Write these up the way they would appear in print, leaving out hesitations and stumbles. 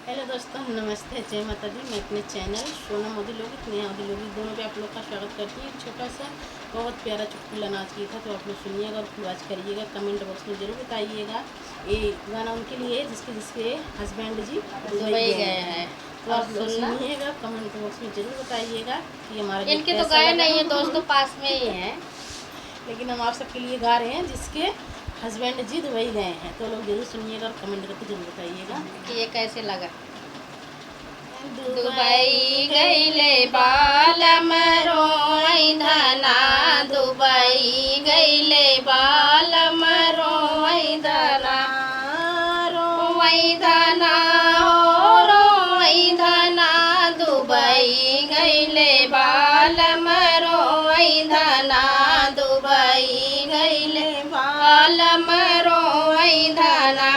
Hello दोस्तों, नमस्ते, जय माता दी। मैं अपने चैनल सोना मोदी लोगित, नेहा मोदी लोगित दोनों पे आप लोग का स्वागत करती हूँ। एक छोटा सा बहुत प्यारा चुटकुला नाच गया था, तो आप लोग सुनिएगा और फुल वॉच करिएगा। कमेंट बॉक्स में ज़रूर बताइएगा। ये गाना उनके लिए जिसके जिसके हस्बैंड जी दुबई गए हैं। तो आप लोग सुनिएगा, कमेंट बॉक्स में ज़रूर बताइएगा कि हमारा इनके तो गए नहीं है दोस्तों, पास में ही है। लेकिन हम आप सबके लिए गा रहे हैं जिसके हस्बैंड जी दुबई गए हैं। तो लोग जरूर सुनिएगा और कमेंट करके जरूर बताइएगा कि ये कैसे लगा। दुबई गईले बालम रोई धना, दुबई गईले बालम रोई धना, रोई धना हो रोई धना, दुबई गईले बालम रोई धना, दुबई गईले बालम रोई धना।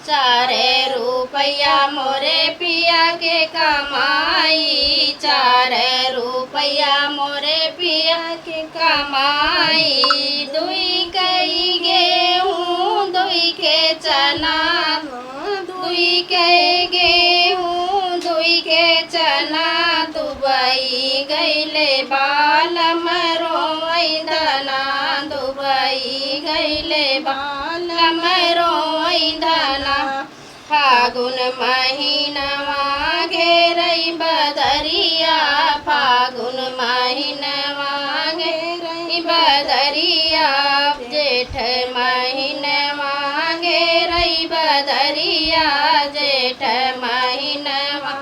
4 रुपया मोरे पिया के कमाई, 4 रुपया मोरे पिया के कमाई। 2 कई गेहूँ 2 के चना, 2 के गेहूँ 2 के चना, दुबई गईले बालम रोई धना, दुबई गईले बालम रोई धना। फागुन महीनवा घेरई बदरिया, फागुन महीनवा घेरई बदरिया, जेठ महीनवा घेरई बदरिया, जेठ महीनवा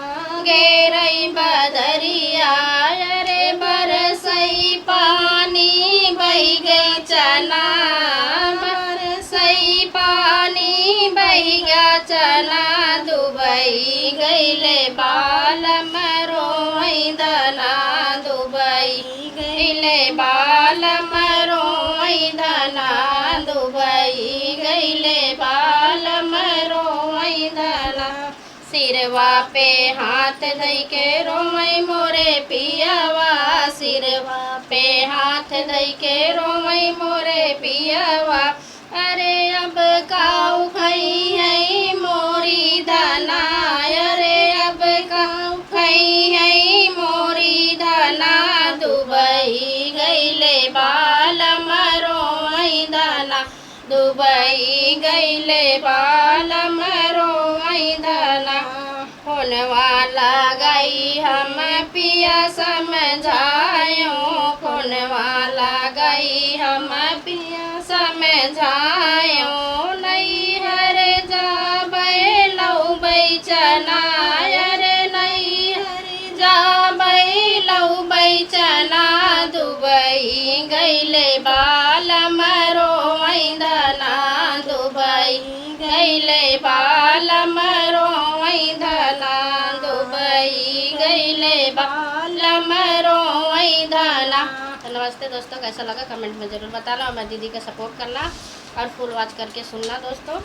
घेरई बदरिया। अरे बरसई पानी बही गई चना, बरसई पानी बही गया चना, दुबई गईले बालम रोई धना, दुबई गईले बालम रोई धना, दुबई गईले बालम रोई धना। सिरवा पे हाथ धई के रोई मोरे पियावा, सिरवा पे हाथ धई के रोई मोरे पियावा। अरे अब काऊ खई है मोरी धना, अरे अब काऊ खई है मोरी धना, दुबई गईले बालम रोई धना, दुबई गईले बालम रोई धना। फोनवा लगाई हम पिया समझायो, फोनवा लगाई हम पिया समझायो। नहीं हर जाबै लौबै चना, अरे नहीं हर जाबै लौबै चना, दुबई गईले बालम रोई धना, दुबई गईले बालम रोई धना, दुबई गईले बालम रोई धना। तो नमस्ते दोस्तों, कैसा लगा कमेंट में ज़रूर बताना और मैं दीदी का सपोर्ट करना और फुल वॉच करके सुनना दोस्तों।